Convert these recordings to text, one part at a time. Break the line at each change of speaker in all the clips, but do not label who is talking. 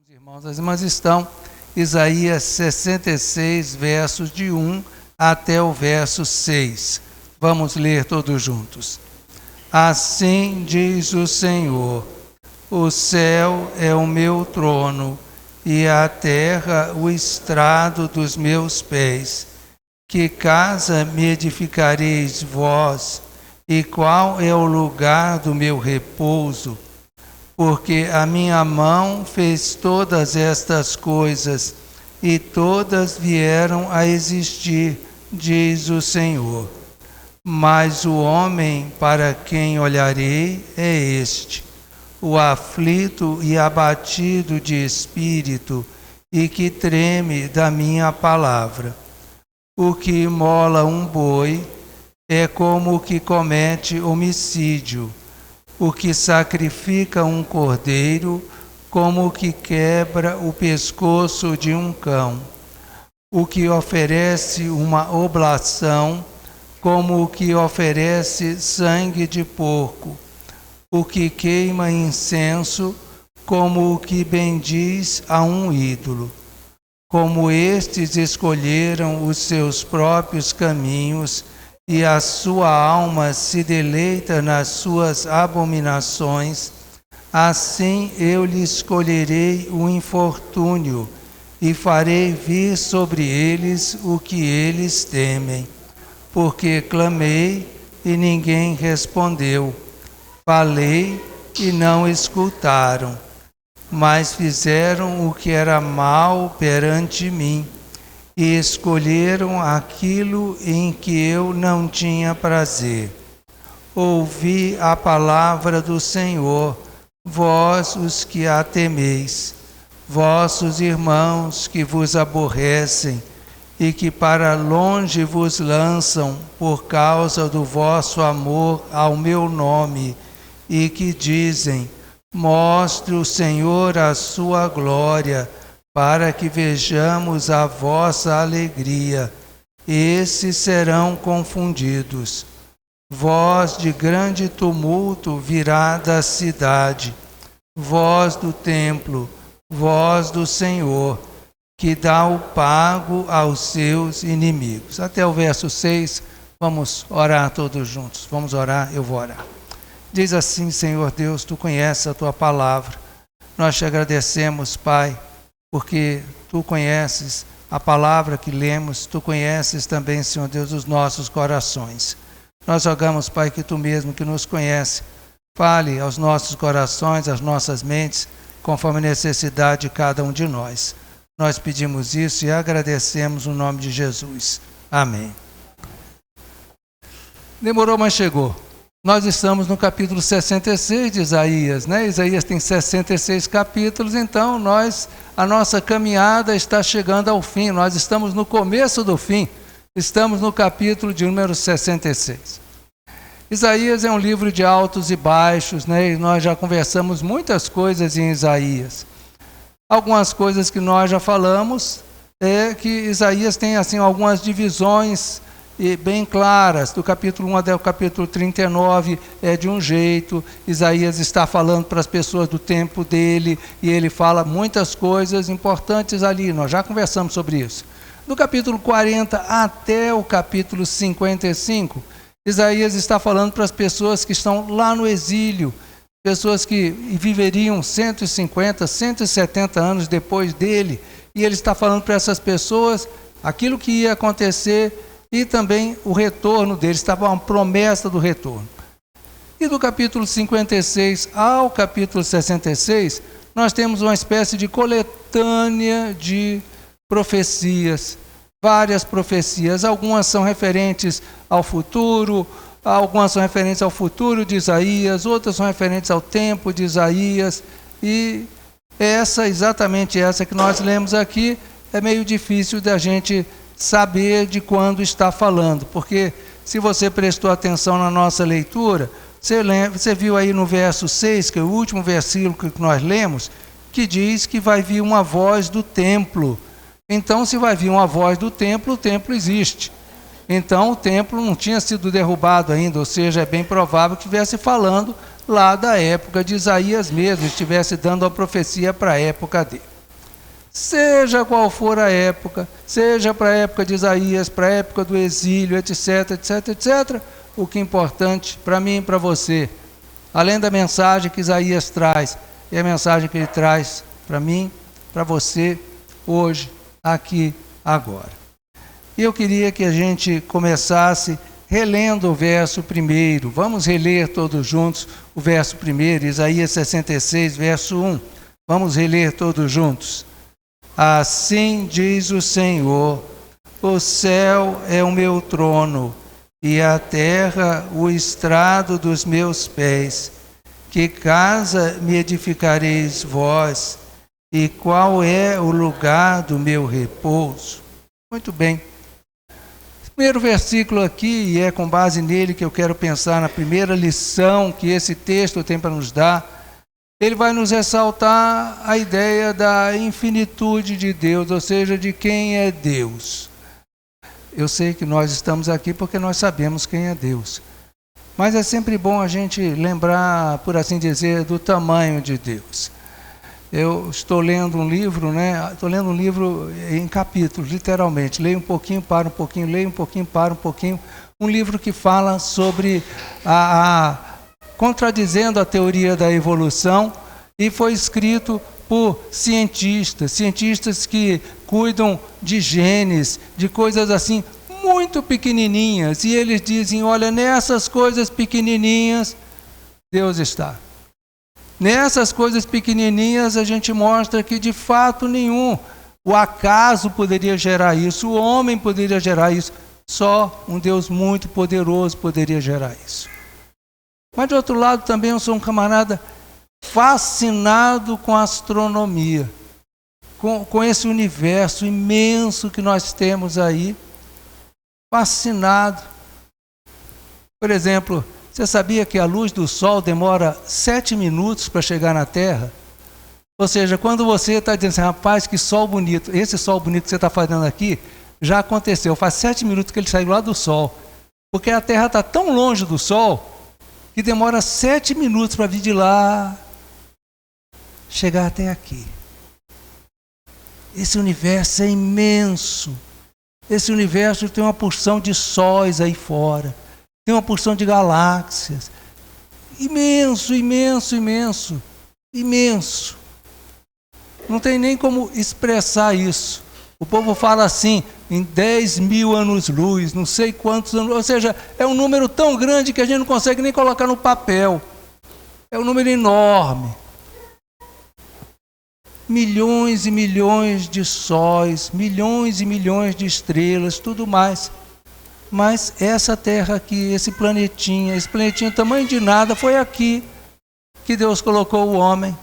Irmãos, as irmãs estão Isaías 66, versos de 1 até o verso 6. Vamos ler todos juntos. Assim diz o Senhor: o céu é o meu trono e a terra o estrado dos meus pés. Que casa me edificareis vós, e qual é o lugar do meu repouso? Porque a minha mão fez todas estas coisas, e todas vieram a existir, diz o Senhor. Mas o homem para quem olharei é este, o aflito e abatido de espírito, e que treme da minha palavra. O que imola um boi é como o que comete homicídio. O que sacrifica um cordeiro, como o que quebra o pescoço de um cão. O que oferece uma oblação, como o que oferece sangue de porco. O que queima incenso, como o que bendiz a um ídolo. Como estes escolheram os seus próprios caminhos, e a sua alma se deleita nas suas abominações, assim eu lhe escolherei o infortúnio, e farei vir sobre eles o que eles temem. Porque clamei, e ninguém respondeu. Falei, e não escutaram. Mas fizeram o que era mal perante mim, e escolheram aquilo em que eu não tinha prazer. Ouvi a palavra do Senhor, vós os que a temeis, vossos irmãos que vos aborrecem, e que para longe vos lançam por causa do vosso amor ao meu nome, e que dizem: mostre o Senhor a sua glória, para que vejamos a vossa alegria. Esses serão confundidos. Voz de grande tumulto virá da cidade, voz do templo, voz do Senhor, que dá o pago aos seus inimigos. Até o verso 6, vamos orar todos juntos. Vamos orar, eu vou orar. Diz assim: Senhor Deus, Tu conheces a Tua palavra. Nós te agradecemos, Pai, porque Tu conheces a palavra que lemos, Tu conheces também, Senhor Deus, os nossos corações. Nós rogamos, Pai, que Tu mesmo que nos conhece, fale aos nossos corações, às nossas mentes, conforme a necessidade de cada um de nós. Nós pedimos isso e agradecemos no nome de Jesus. Amém. Demorou, mas chegou. Nós estamos no capítulo 66 de Isaías, né? Isaías tem 66 capítulos, então a nossa caminhada está chegando ao fim. Nós estamos no começo do fim. Estamos no capítulo de número 66. Isaías é um livro de altos e baixos, né? E nós já conversamos muitas coisas em Isaías. Algumas coisas que nós já falamos é que Isaías tem assim algumas divisões bem claras. Do capítulo 1 até o capítulo 39 é de um jeito. Isaías está falando para as pessoas do tempo dele e ele fala muitas coisas importantes ali. Nós já conversamos sobre isso. Do capítulo 40 até o capítulo 55, Isaías está falando para as pessoas que estão lá no exílio, pessoas que viveriam 150, 170 anos depois dele, e ele está falando para essas pessoas aquilo que ia acontecer e também o retorno deles, estava uma promessa do retorno. E do capítulo 56 ao capítulo 66, nós temos uma espécie de coletânea de profecias, várias profecias. Algumas são referentes ao futuro, algumas são referentes ao futuro de Isaías, outras são referentes ao tempo de Isaías, e exatamente essa que nós lemos aqui, é meio difícil da gente saber de quando está falando, porque se você prestou atenção na nossa leitura, você viu aí no verso 6, que é o último versículo que nós lemos, que diz que vai vir uma voz do templo. Então, se vai vir uma voz do templo, o templo existe. Então, o templo não tinha sido derrubado ainda, ou seja, é bem provável que estivesse falando lá da época de Isaías mesmo, estivesse dando a profecia para a época dele. seja qual for a época, seja para a época de Isaías, para a época do exílio, etc, etc, etc. O que é importante para mim e para você, além da mensagem que Isaías traz, é a mensagem que ele traz para mim, para você, hoje, aqui, agora. E eu queria que a gente começasse relendo o verso primeiro. Vamos reler todos juntos o verso primeiro, Isaías 66, verso 1. Vamos reler todos juntos. Assim diz o Senhor, o céu é o meu trono, e a terra o estrado dos meus pés. Que casa me edificareis vós, e qual é o lugar do meu repouso? Muito bem. O primeiro versículo aqui, e é com base nele que eu quero pensar na primeira lição que esse texto tem para nos dar, ele vai nos ressaltar a ideia da infinitude de Deus, ou seja, de quem é Deus. Eu sei que nós estamos aqui porque nós sabemos quem é Deus. Mas é sempre bom a gente lembrar, por assim dizer, do tamanho de Deus. Eu estou lendo um livro, Estou lendo um livro em capítulos, literalmente. Leio um pouquinho, paro um pouquinho, leio um pouquinho, paro um pouquinho. Um livro que fala sobre contradizendo a teoria da evolução, e foi escrito por cientistas que cuidam de genes, de coisas assim muito pequenininhas, e eles dizem, olha, nessas coisas pequenininhas Deus está. Nessas coisas pequenininhas a gente mostra que de fato nenhum, o acaso poderia gerar isso, o homem poderia gerar isso, só um Deus muito poderoso poderia gerar isso. Mas de outro lado também eu sou um camarada fascinado com a astronomia, com esse universo imenso que nós temos aí, fascinado. Por exemplo, você sabia que a luz do Sol demora 7 minutos para chegar na Terra? Ou seja, quando você está dizendo assim, rapaz, que sol bonito, esse sol bonito que você está fazendo aqui, já aconteceu, faz 7 minutos que ele saiu lá do Sol, porque a Terra está tão longe do Sol, que demora 7 minutos para vir de lá, chegar até aqui. Esse universo é imenso. Esse universo tem uma porção de sóis aí fora. Tem uma porção de galáxias. Imenso, imenso, imenso. Imenso. Não tem nem como expressar isso. O povo fala assim, em 10.000 anos-luz, não sei quantos anos, ou seja, é um número tão grande que a gente não consegue nem colocar no papel. É um número enorme. Milhões e milhões de sóis, milhões e milhões de estrelas, tudo mais. Mas essa Terra aqui, esse planetinha tamanho de nada, foi aqui que Deus colocou o homem.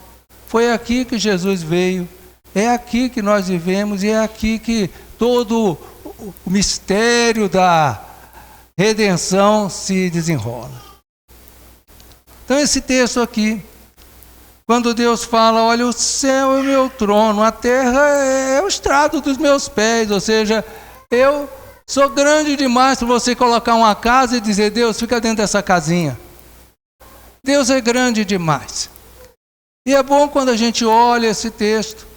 Foi aqui que Jesus veio. É aqui que nós vivemos e é aqui que todo o mistério da redenção se desenrola. Então esse texto aqui, quando Deus fala, olha, o céu é o meu trono, a terra é o estrado dos meus pés, ou seja, eu sou grande demais para você colocar uma casa e dizer, Deus, fica dentro dessa casinha. Deus é grande demais. E é bom quando a gente olha esse texto,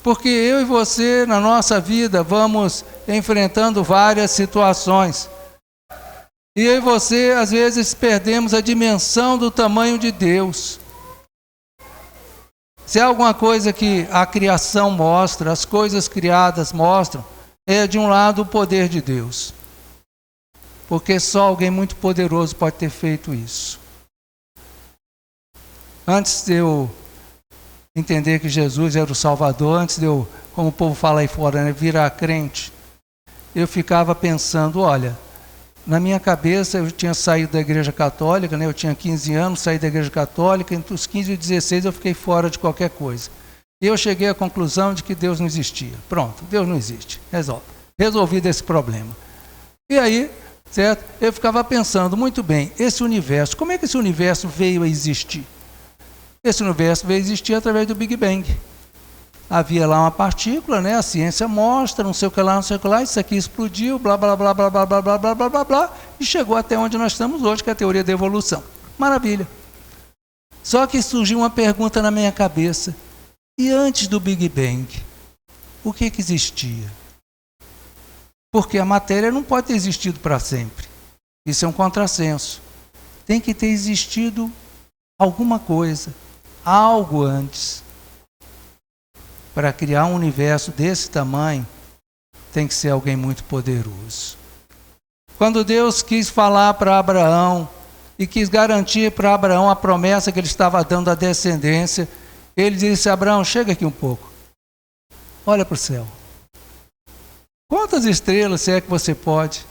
porque eu e você, na nossa vida, vamos enfrentando várias situações. E eu e você, às vezes, perdemos a dimensão do tamanho de Deus. Se há alguma coisa que a criação mostra, as coisas criadas mostram, é de um lado o poder de Deus. Porque só alguém muito poderoso pode ter feito isso. Antes de eu entender que Jesus era o Salvador, antes de eu, como o povo fala aí fora, virar crente, eu ficava pensando, olha, na minha cabeça eu tinha saído da igreja católica, eu tinha 15 anos, saí da igreja católica, entre os 15 e 16 eu fiquei fora de qualquer coisa. E eu cheguei à conclusão de que Deus não existia. Pronto, Deus não existe, resolvido esse problema. E aí, certo? Eu ficava pensando, muito bem, esse universo, como é que esse universo veio a existir? Esse universo veio existir através do Big Bang. Havia lá uma partícula, a ciência mostra, não sei o que lá, isso aqui explodiu, blá, blá, blá, blá, blá, blá, blá, blá, blá, blá, blá, e chegou até onde nós estamos hoje, que é a teoria da evolução. Maravilha. Só que surgiu uma pergunta na minha cabeça. E antes do Big Bang, o que existia? Porque a matéria não pode ter existido para sempre. Isso é um contrassenso. Tem que ter existido alguma coisa, algo antes. Para criar um universo desse tamanho, tem que ser alguém muito poderoso. Quando Deus quis falar para Abraão e quis garantir para Abraão a promessa que ele estava dando à descendência, ele disse: Abraão, chega aqui um pouco. Olha para o céu. Quantas estrelas se é que você pode?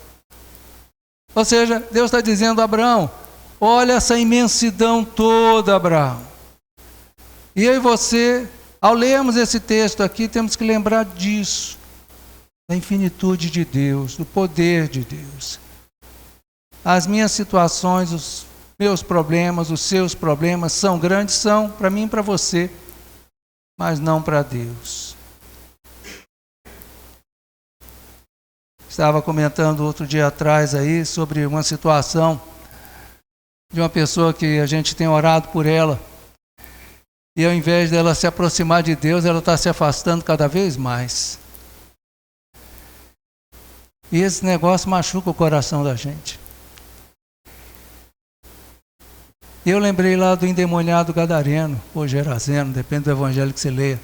Ou seja, Deus está dizendo a Abraão: olha essa imensidão toda, Abraão. E eu e você, ao lermos esse texto aqui, temos que lembrar disso, da infinitude de Deus, do poder de Deus. As minhas situações, os meus problemas, os seus problemas são grandes, são para mim e para você, mas não para Deus. Estava comentando outro dia atrás aí sobre uma situação de uma pessoa que a gente tem orado por ela, e ao invés dela se aproximar de Deus, ela está se afastando cada vez mais. E esse negócio machuca o coração da gente. Eu lembrei lá do endemoniado gadareno, ou gerazeno, depende do evangelho que você leia.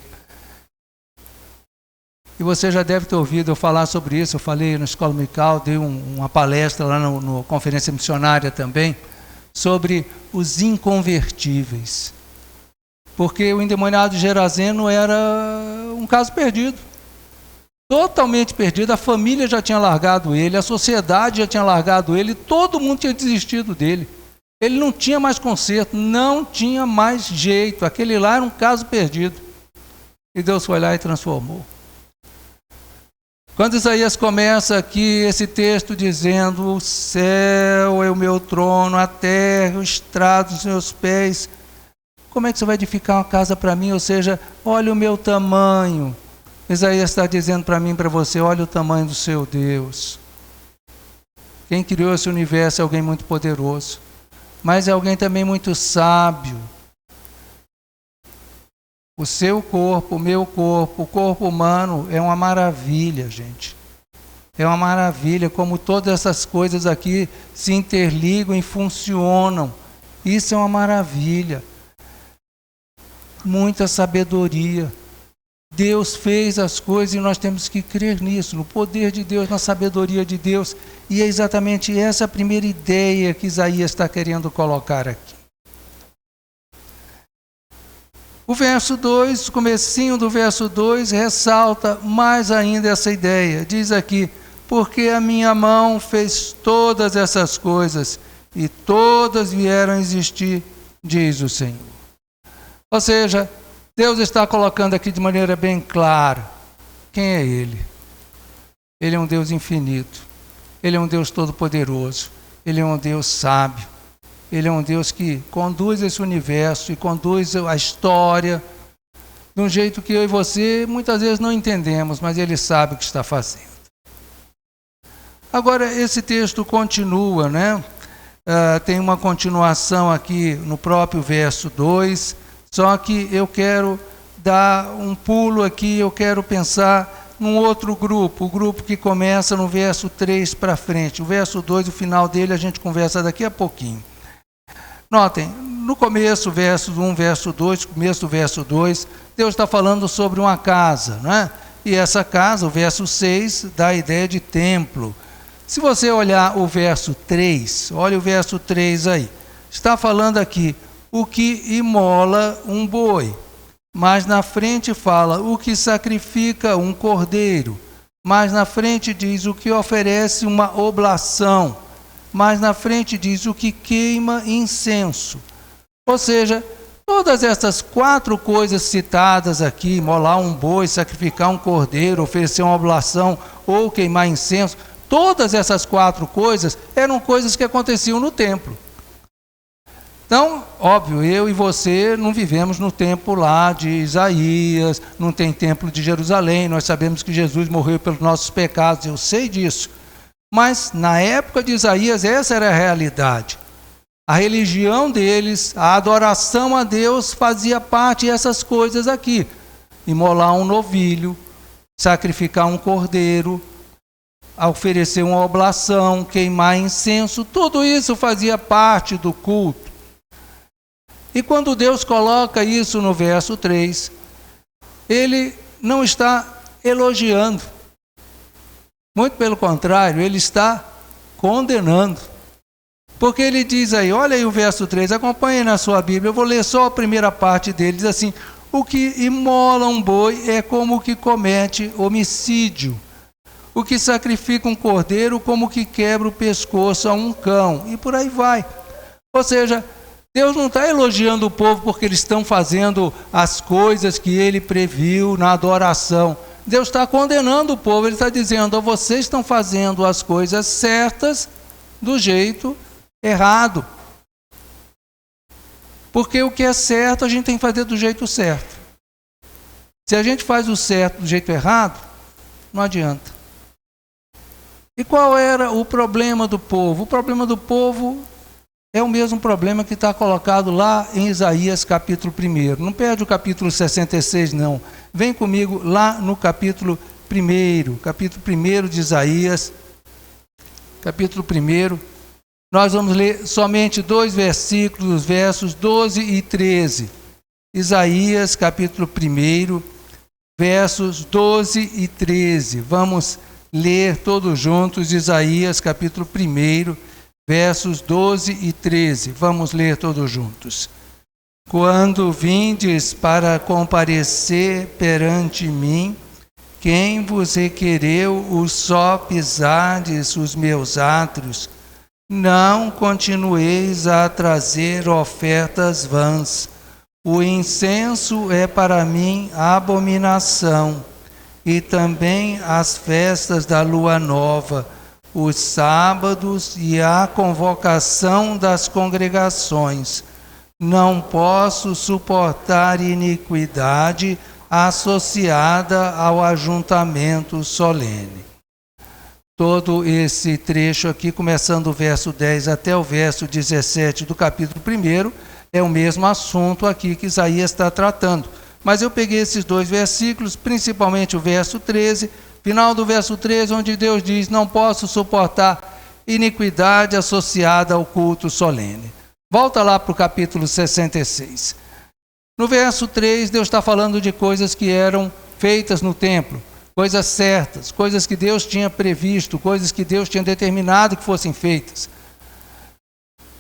E você já deve ter ouvido eu falar sobre isso. Eu falei na Escola Dominical, dei uma palestra lá no Conferência Missionária também, sobre os inconvertíveis. Porque o endemoniado gerazeno era um caso perdido. Totalmente perdido, a família já tinha largado ele, a sociedade já tinha largado ele, todo mundo tinha desistido dele. Ele não tinha mais conserto, não tinha mais jeito, aquele lá era um caso perdido. E Deus foi lá e transformou. Quando Isaías começa aqui esse texto dizendo: o céu é o meu trono, a terra, o estrado dos meus pés, como é que você vai edificar uma casa para mim? Ou seja, olha o meu tamanho. Isaías está dizendo para mim e para você: olha o tamanho do seu Deus. Quem criou esse universo é alguém muito poderoso, mas é alguém também muito sábio. O seu corpo, o meu corpo, o corpo humano é uma maravilha, gente. É uma maravilha como todas essas coisas aqui se interligam e funcionam. Isso é uma maravilha. Muita sabedoria. Deus fez as coisas e nós temos que crer nisso, no poder de Deus, na sabedoria de Deus. E é exatamente essa a primeira ideia que Isaías está querendo colocar aqui. O verso 2, o comecinho do verso 2, ressalta mais ainda essa ideia. Diz aqui: porque a minha mão fez todas essas coisas, e todas vieram a existir, diz o Senhor. Ou seja, Deus está colocando aqui de maneira bem clara quem é Ele. Ele é um Deus infinito, Ele é um Deus todo-poderoso, Ele é um Deus sábio. Ele é um Deus que conduz esse universo e conduz a história de um jeito que eu e você muitas vezes não entendemos, mas Ele sabe o que está fazendo. Agora, esse texto continua, né? Tem uma continuação aqui no próprio verso 2, só que eu quero dar um pulo aqui, eu quero pensar num outro grupo, o grupo que começa no verso 3 para frente. O verso 2, o final dele, a gente conversa daqui a pouquinho. Notem, no começo, verso 1, verso 2, começo do verso 2, Deus está falando sobre uma casa, né? E essa casa, o verso 6, dá a ideia de templo. Se você olhar o verso 3, olha o verso 3 aí, está falando aqui, o que imola um boi, mas na frente fala, o que sacrifica um cordeiro, mas na frente diz, o que oferece uma oblação, mas na frente diz o que queima incenso. Ou seja, todas essas 4 coisas citadas aqui, molar um boi, sacrificar um cordeiro, oferecer uma oblação ou queimar incenso, todas essas 4 coisas eram coisas que aconteciam no templo. Então, óbvio, eu e você não vivemos no templo lá de Isaías, não tem templo de Jerusalém, nós sabemos que Jesus morreu pelos nossos pecados, eu sei disso. Mas na época de Isaías essa era a realidade. A religião deles, a adoração a Deus fazia parte dessas coisas aqui. Imolar um novilho, sacrificar um cordeiro, oferecer uma oblação, queimar incenso, tudo isso fazia parte do culto. E quando Deus coloca isso no verso 3, Ele não está elogiando. Muito pelo contrário, Ele está condenando. Porque Ele diz aí, olha aí o verso 3, acompanhe na sua Bíblia, eu vou ler só a primeira parte dele, diz assim: o que imola um boi é como o que comete homicídio. O que sacrifica um cordeiro como o que quebra o pescoço a um cão. E por aí vai. Ou seja, Deus não está elogiando o povo porque eles estão fazendo as coisas que Ele previu na adoração. Deus está condenando o povo. Ele está dizendo, vocês estão fazendo as coisas certas do jeito errado. Porque o que é certo, a gente tem que fazer do jeito certo. Se a gente faz o certo do jeito errado, não adianta. E qual era o problema do povo? O problema do povo é o mesmo problema que está colocado lá em Isaías capítulo 1. Não perde o capítulo 66, não. Vem comigo lá no capítulo 1 de Isaías, capítulo 1. Nós vamos ler somente 2 versículos, versos 12 e 13. Isaías capítulo 1, versos 12 e 13. Vamos ler todos juntos Isaías capítulo 1, versos 12 e 13. Vamos ler todos juntos. Quando vindes para comparecer perante mim, quem vos requereu o só pisardes os meus átrios? Não continueis a trazer ofertas vãs. O incenso é para mim abominação, e também as festas da lua nova, os sábados e a convocação das congregações. Não posso suportar iniquidade associada ao ajuntamento solene. Todo esse trecho aqui, começando o verso 10 até o verso 17 do capítulo 1, é o mesmo assunto aqui que Isaías está tratando. Mas eu peguei esses 2 versículos, principalmente o verso 13, final do verso 13, onde Deus diz, não posso suportar iniquidade associada ao culto solene. Volta lá para o capítulo 66. No verso 3, Deus está falando de coisas que eram feitas no templo, coisas certas, coisas que Deus tinha previsto, coisas que Deus tinha determinado que fossem feitas.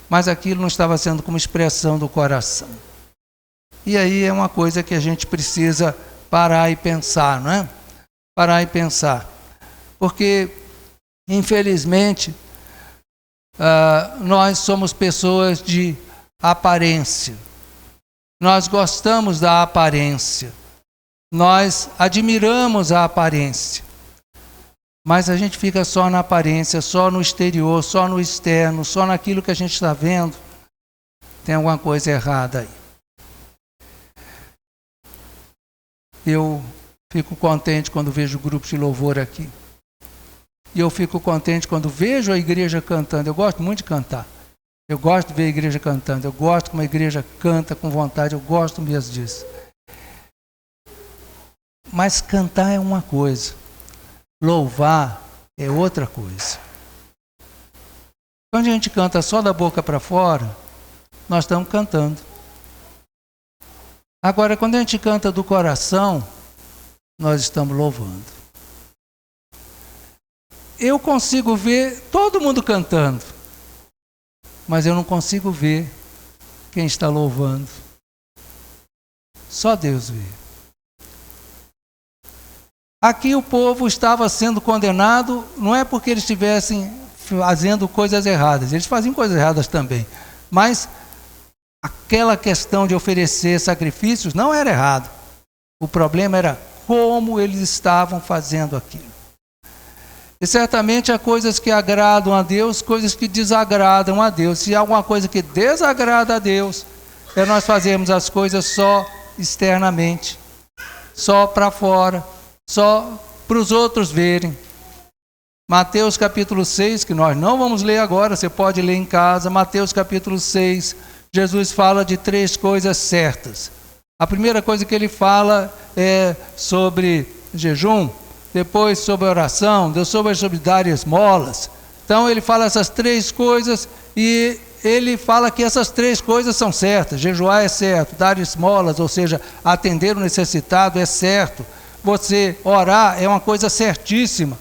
Mas aquilo não estava sendo como expressão do coração. E aí é uma coisa que a gente precisa parar e pensar, não é? Parar e pensar. Porque, infelizmente, nós somos pessoas de aparência. Nós gostamos da aparência. Nós admiramos a aparência. Mas a gente fica só na aparência, só no exterior, só no externo, só naquilo que a gente está vendo. Tem alguma coisa errada aí. Eu fico contente quando vejo grupos de louvor aqui. E eu fico contente quando vejo a igreja cantando. Eu gosto muito de cantar. Eu gosto de ver a igreja cantando. Eu gosto como a igreja canta com vontade. Eu gosto mesmo disso. Mas cantar é uma coisa. Louvar é outra coisa. Quando a gente canta só da boca para fora, nós estamos cantando. Agora, quando a gente canta do coração, nós estamos louvando. Eu consigo ver todo mundo cantando, mas eu não consigo ver quem está louvando. Só Deus vê. Aqui o povo estava sendo condenado, não é porque eles estivessem fazendo coisas erradas, eles faziam coisas erradas também, mas aquela questão de oferecer sacrifícios não era errado. O problema era como eles estavam fazendo aquilo. E certamente há coisas que agradam a Deus, coisas que desagradam a Deus. Se há alguma coisa que desagrada a Deus, é nós fazermos as coisas só externamente, só para fora, só para os outros verem. Mateus capítulo 6, que nós não vamos ler agora, você pode ler em casa. Mateus capítulo 6, Jesus fala de 3 coisas certas. A primeira coisa que ele fala é sobre jejum. depois sobre a oração, depois sobre dar esmolas. Então ele fala essas 3 coisas e ele fala que essas 3 coisas são certas. Jejuar é certo, dar esmolas, ou seja, atender o necessitado é certo. Você orar é uma coisa certíssima,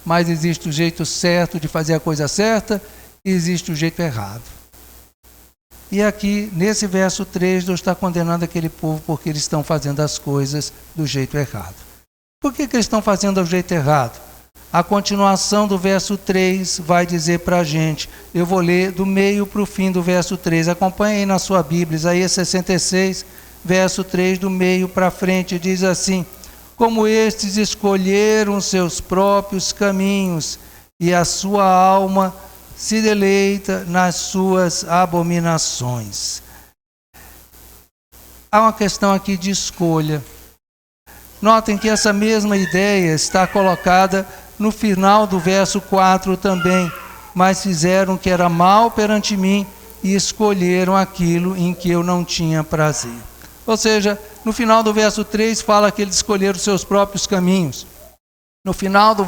mas existe o jeito certo de fazer a coisa certa e existe o jeito errado. E aqui, nesse verso 3, Deus está condenando aquele povo porque eles estão fazendo as coisas do jeito errado. Por que eles estão fazendo do jeito errado? A continuação do verso 3 vai dizer para a gente, eu vou ler do meio para o fim do verso 3, acompanhe aí na sua Bíblia, Isaías 66, verso 3, do meio para frente, diz assim: como estes escolheram seus próprios caminhos, e a sua alma se deleita nas suas abominações. Há uma questão aqui de escolha. Notem que essa mesma ideia está colocada no final do verso 4 também. Mas fizeram o que era mal perante mim e escolheram aquilo em que eu não tinha prazer. Ou seja, no final do verso 3 fala que eles escolheram seus próprios caminhos. No final do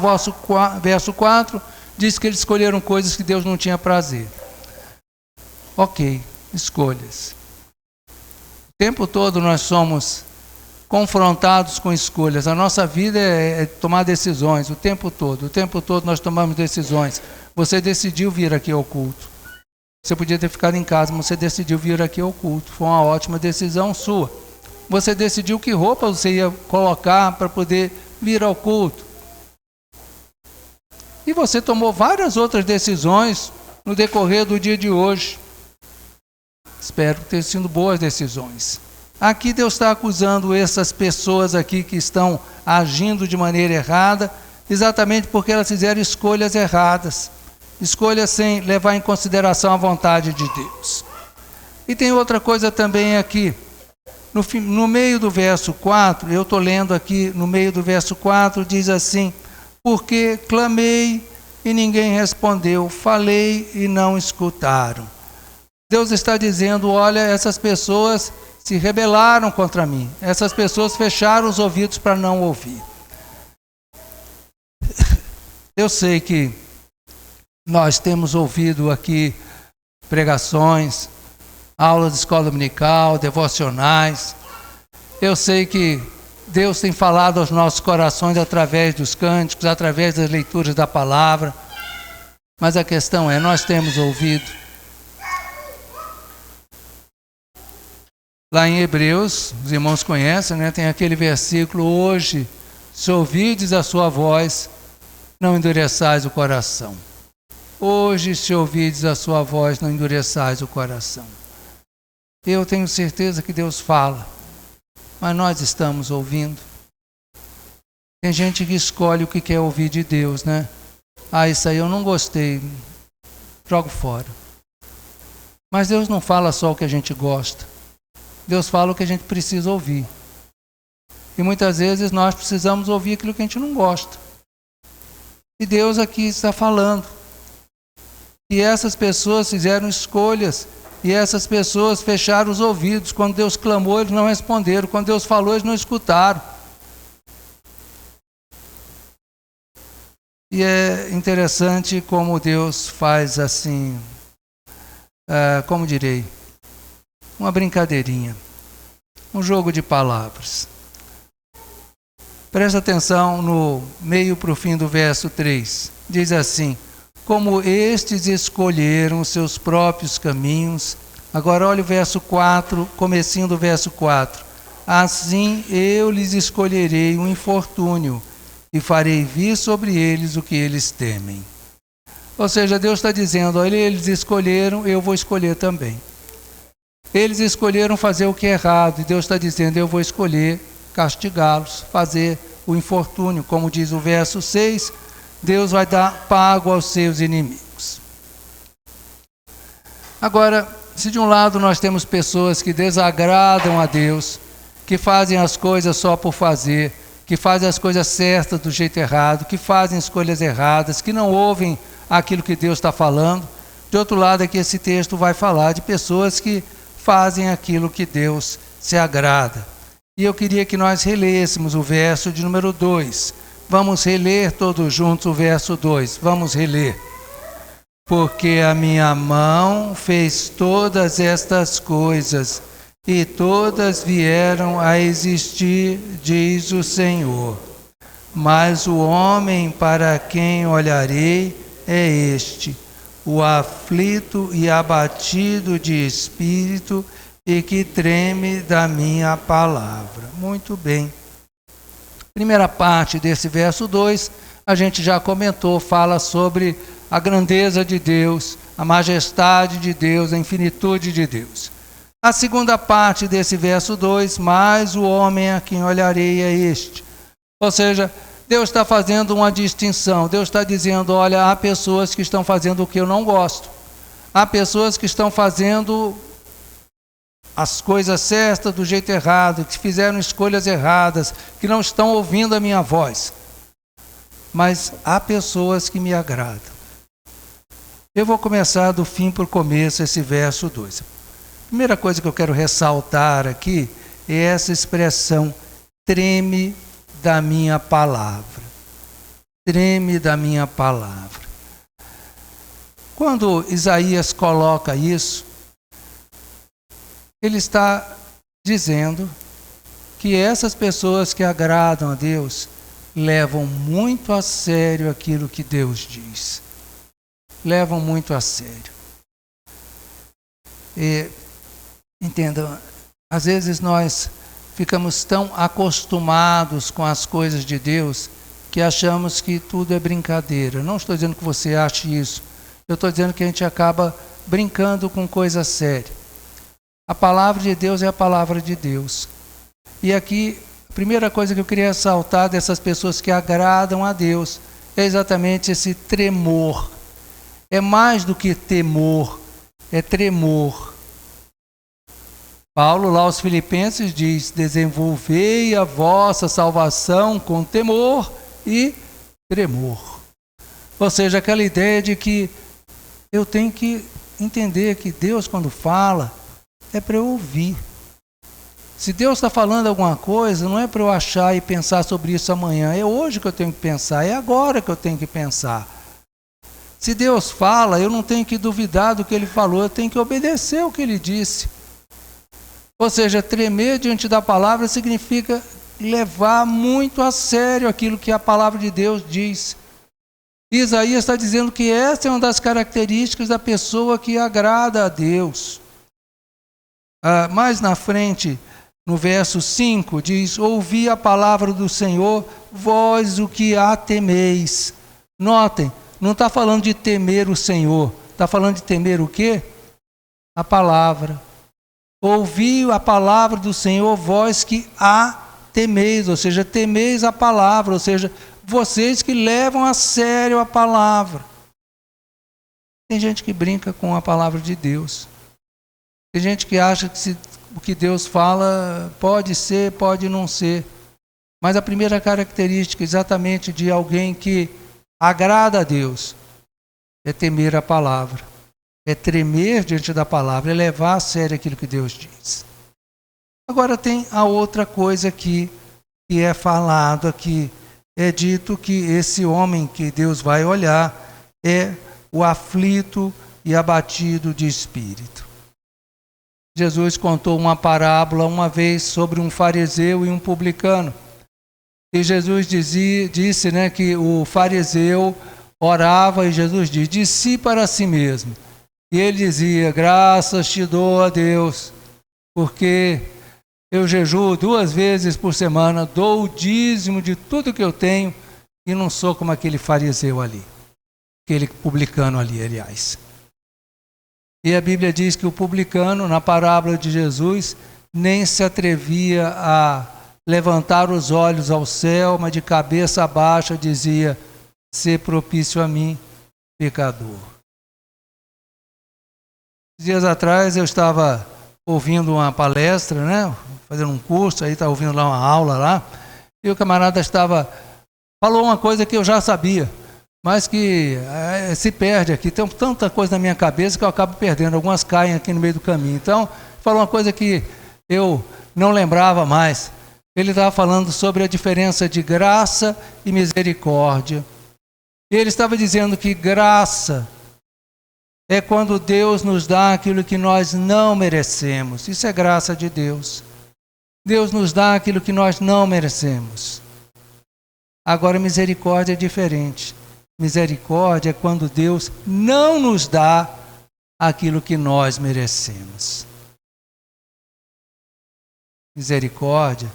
verso 4 diz que eles escolheram coisas que Deus não tinha prazer. Ok, escolhas. O tempo todo nós somos confrontados com escolhas. A nossa vida é tomar decisões o tempo todo. O tempo todo nós tomamos decisões. Você decidiu vir aqui ao culto. Você podia ter ficado em casa, mas você decidiu vir aqui ao culto. Foi uma ótima decisão sua. Você decidiu que roupa você ia colocar para poder vir ao culto. E você tomou várias outras decisões no decorrer do dia de hoje. Espero que tenham sido boas decisões. Aqui Deus está acusando essas pessoas aqui que estão agindo de maneira errada, exatamente porque elas fizeram escolhas erradas. Escolhas sem levar em consideração a vontade de Deus. E tem outra coisa também aqui. No meio do verso 4, eu estou lendo aqui, no meio do verso 4, diz assim: porque clamei e ninguém respondeu, falei e não escutaram. Deus está dizendo, olha, essas pessoas se rebelaram contra mim. Essas pessoas fecharam os ouvidos para não ouvir. Eu sei que nós temos ouvido aqui pregações, aulas de escola dominical, devocionais. Eu sei que Deus tem falado aos nossos corações através dos cânticos, através das leituras da palavra. Mas a questão é, nós temos ouvido. Lá em Hebreus, os irmãos conhecem, né? Tem aquele versículo, hoje, se ouvides a sua voz, não endureçais o coração. Hoje, se ouvides a sua voz, não endureçais o coração. Eu tenho certeza que Deus fala, mas nós estamos ouvindo. Tem gente que escolhe o que quer ouvir de Deus, né? Ah, isso aí eu não gostei, jogo fora. Mas Deus não fala só o que a gente gosta. Deus fala o que a gente precisa ouvir. E muitas vezes nós precisamos ouvir aquilo que a gente não gosta. E Deus aqui está falando. E essas pessoas fizeram escolhas. E essas pessoas fecharam os ouvidos. Quando Deus clamou, eles não responderam. Quando Deus falou, eles não escutaram. E é interessante como Deus faz assim, como direi, uma brincadeirinha, um jogo de palavras. Presta atenção no meio para o fim do verso 3. Diz assim, como estes escolheram seus próprios caminhos. Agora olha o verso 4, comecinho do verso 4. Assim eu lhes escolherei um infortúnio e farei vir sobre eles o que eles temem. Ou seja, Deus está dizendo, olha, eles escolheram, eu vou escolher também. Eles escolheram fazer o que é errado, e Deus está dizendo, eu vou escolher castigá-los, fazer o infortúnio. Como diz o verso 6, Deus vai dar pago aos seus inimigos. Agora, se de um lado nós temos pessoas que desagradam a Deus, que fazem as coisas só por fazer, que fazem as coisas certas do jeito errado, que fazem escolhas erradas, que não ouvem aquilo que Deus está falando. De outro lado, aqui esse texto vai falar de pessoas que fazem aquilo que Deus se agrada. E eu queria que nós relêssemos o verso de número 2. Vamos reler todos juntos o verso 2. Vamos reler. Porque a minha mão fez todas estas coisas, e todas vieram a existir, diz o Senhor. Mas o homem para quem olharei é este, o aflito e abatido de espírito, e que treme da minha palavra. Muito bem. Primeira parte desse verso 2, a gente já comentou, fala sobre a grandeza de Deus, a majestade de Deus, a infinitude de Deus. A segunda parte desse verso 2, mas o homem a quem olharei é este. Ou seja, Deus está fazendo uma distinção. Deus está dizendo, olha, há pessoas que estão fazendo o que eu não gosto. Há pessoas que estão fazendo as coisas certas do jeito errado, que fizeram escolhas erradas, que não estão ouvindo a minha voz. Mas há pessoas que me agradam. Eu vou começar do fim para o começo, esse verso 2. A primeira coisa que eu quero ressaltar aqui é essa expressão, treme da minha palavra. Treme da minha palavra. Quando Isaías coloca isso, ele está dizendo que essas pessoas que agradam a Deus levam muito a sério aquilo que Deus diz. Levam muito a sério. E, entendam, às vezes nós ficamos tão acostumados com as coisas de Deus que achamos que tudo é brincadeira. Não estou dizendo que você ache isso. Eu estou dizendo que a gente acaba brincando com coisa séria. A palavra de Deus é a palavra de Deus. E aqui, a primeira coisa que eu queria ressaltar dessas pessoas que agradam a Deus é exatamente esse tremor. É mais do que temor, é tremor. Paulo, lá aos Filipenses, diz, desenvolvei a vossa salvação com temor e tremor. Ou seja, aquela ideia de que eu tenho que entender que Deus, quando fala, é para eu ouvir. Se Deus está falando alguma coisa, não é para eu achar e pensar sobre isso amanhã. É hoje que eu tenho que pensar, é agora que eu tenho que pensar. Se Deus fala, eu não tenho que duvidar do que Ele falou, eu tenho que obedecer o que Ele disse. Ou seja, tremer diante da palavra significa levar muito a sério aquilo que a palavra de Deus diz. Isaías está dizendo que essa é uma das características da pessoa que agrada a Deus. Mais na frente, no verso 5, diz, ouvi a palavra do Senhor, vós o que a temeis. Notem, não está falando de temer o Senhor, está falando de temer o quê? A palavra. Ouvi a palavra do Senhor, vós que a temeis, ou seja, temeis a palavra, ou seja, vocês que levam a sério a palavra. Tem gente que brinca com a palavra de Deus. Tem gente que acha que o que Deus fala pode ser, pode não ser. Mas a primeira característica exatamente de alguém que agrada a Deus é temer a palavra. É tremer diante da palavra, é levar a sério aquilo que Deus diz. Agora tem a outra coisa aqui, que é falado aqui. É dito que esse homem que Deus vai olhar é o aflito e abatido de espírito. Jesus contou uma parábola uma vez sobre um fariseu e um publicano. E Jesus disse que o fariseu orava e Jesus diz, de si para si mesmo. E ele dizia, graças te dou a Deus, porque eu jejuo 2 vezes por semana, dou o dízimo de tudo que eu tenho e não sou como aquele fariseu ali, aquele publicano ali, aliás. E a Bíblia diz que o publicano, na parábola de Jesus, nem se atrevia a levantar os olhos ao céu, mas de cabeça baixa dizia, sê propício a mim, pecador. Dias atrás eu estava ouvindo uma palestra, fazendo um curso, aí estava ouvindo lá uma aula lá, e o camarada falou uma coisa que eu já sabia, mas que se perde aqui. Tem tanta coisa na minha cabeça que eu acabo perdendo. Algumas caem aqui no meio do caminho. Então, falou uma coisa que eu não lembrava mais. Ele estava falando sobre a diferença de graça e misericórdia. Ele estava dizendo que graça é quando Deus nos dá aquilo que nós não merecemos. Isso é graça de Deus. Deus nos dá aquilo que nós não merecemos. Agora, misericórdia é diferente. Misericórdia é quando Deus não nos dá aquilo que nós merecemos. Misericórdia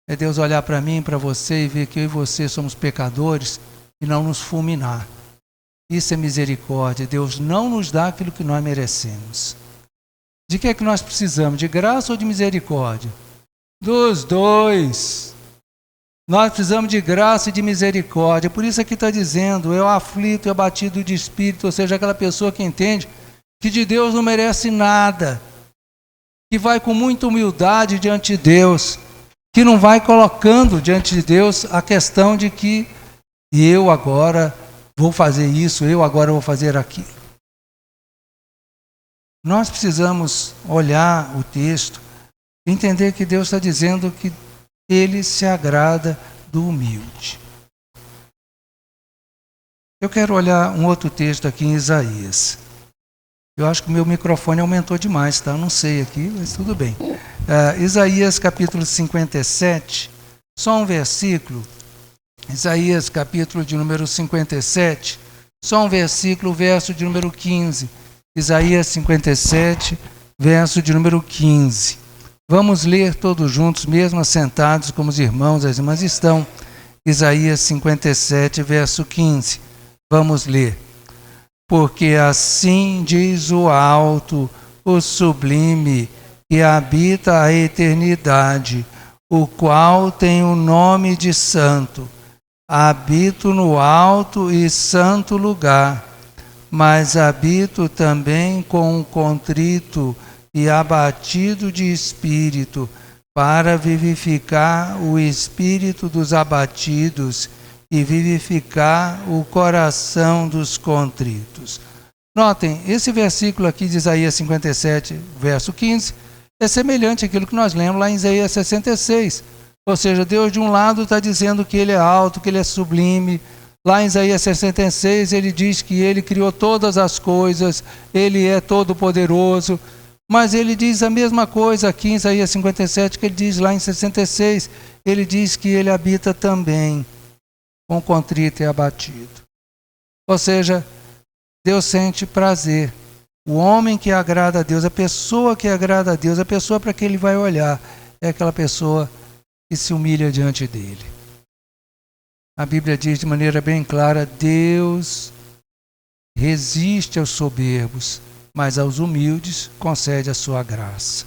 é Deus olhar para mim, para você e ver que eu e você somos pecadores e não nos fulminar. Isso é misericórdia. Deus não nos dá aquilo que nós merecemos. De que é que nós precisamos? De graça ou de misericórdia? Dos dois. Nós precisamos de graça e de misericórdia. Por isso aqui está dizendo, é o aflito, é o abatido de espírito, ou seja, aquela pessoa que entende que de Deus não merece nada, que vai com muita humildade diante de Deus, que não vai colocando diante de Deus a questão de que eu agora vou fazer isso, eu agora vou fazer aquilo. Nós precisamos olhar o texto, entender que Deus está dizendo que Ele se agrada do humilde. Eu quero olhar um outro texto aqui em Isaías. Eu acho que o meu microfone aumentou demais, tá? Eu não sei aqui, mas tudo bem. Isaías capítulo 57, só um versículo. Isaías capítulo de número 57, só um versículo, verso de número 15. Isaías 57, verso de número 15. Vamos ler todos juntos, mesmo assentados como os irmãos e as irmãs estão. Isaías 57, verso 15. Vamos ler. Porque assim diz o alto, o sublime, que habita a eternidade, o qual tem o nome de santo. Habito no alto e santo lugar, mas habito também com o contrito e abatido de espírito, para vivificar o espírito dos abatidos e vivificar o coração dos contritos. Notem, esse versículo aqui de Isaías 57, verso 15, é semelhante àquilo que nós lemos lá em Isaías 66. Ou seja, Deus de um lado está dizendo que Ele é alto, que Ele é sublime. Lá em Isaías 66 Ele diz que Ele criou todas as coisas, Ele é todo poderoso. Mas Ele diz a mesma coisa aqui em Isaías 57 que Ele diz lá em 66. Ele diz que Ele habita também com contrito e abatido. Ou seja, Deus sente prazer. O homem que agrada a Deus, a pessoa que agrada a Deus, a pessoa para que Ele vai olhar, é aquela pessoa que se humilha diante dEle. A Bíblia diz de maneira bem clara, Deus resiste aos soberbos, mas aos humildes concede a sua graça.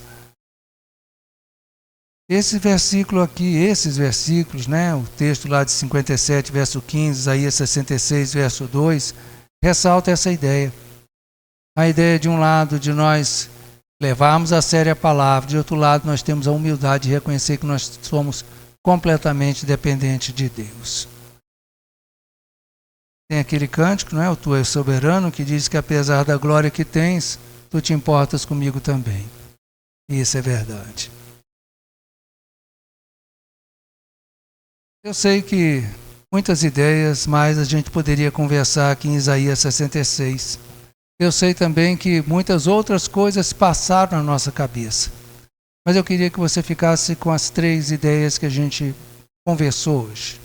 Esse versículo aqui, esses versículos, o texto lá de 57, verso 15, Isaías 66, verso 2, ressalta essa ideia. A ideia de um lado de nós levarmos a sério a palavra, de outro lado nós temos a humildade de reconhecer que nós somos completamente dependentes de Deus. Tem aquele cântico, o Tu és soberano, que diz que apesar da glória que tens, Tu te importas comigo também. E isso é verdade. Eu sei que muitas ideias, mas a gente poderia conversar aqui em Isaías 66. Eu sei também que muitas outras coisas passaram na nossa cabeça. Mas eu queria que você ficasse com as 3 ideias que a gente conversou hoje.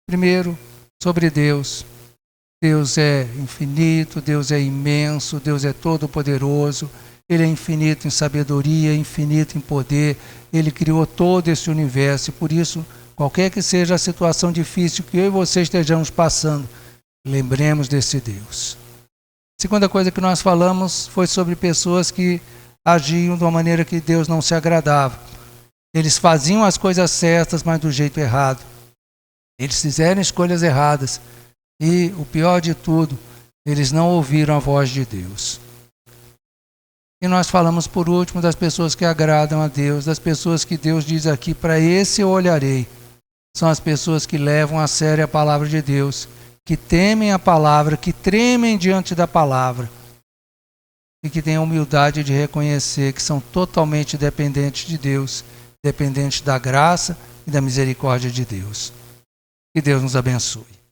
Primeiro, sobre Deus. Deus é infinito, Deus é imenso, Deus é todo-poderoso. Ele é infinito em sabedoria, infinito em poder. Ele criou todo esse universo e por isso, qualquer que seja a situação difícil que eu e você estejamos passando, lembremos desse Deus. A segunda coisa que nós falamos foi sobre pessoas que agiam de uma maneira que Deus não se agradava. Eles faziam as coisas certas, mas do jeito errado. Eles fizeram escolhas erradas. E o pior de tudo, eles não ouviram a voz de Deus. E nós falamos por último das pessoas que agradam a Deus, das pessoas que Deus diz aqui, para esse eu olharei. São as pessoas que levam a sério a palavra de Deus, que temem a palavra, que tremem diante da palavra e que têm a humildade de reconhecer que são totalmente dependentes de Deus, dependentes da graça, e da misericórdia de Deus. Que Deus nos abençoe.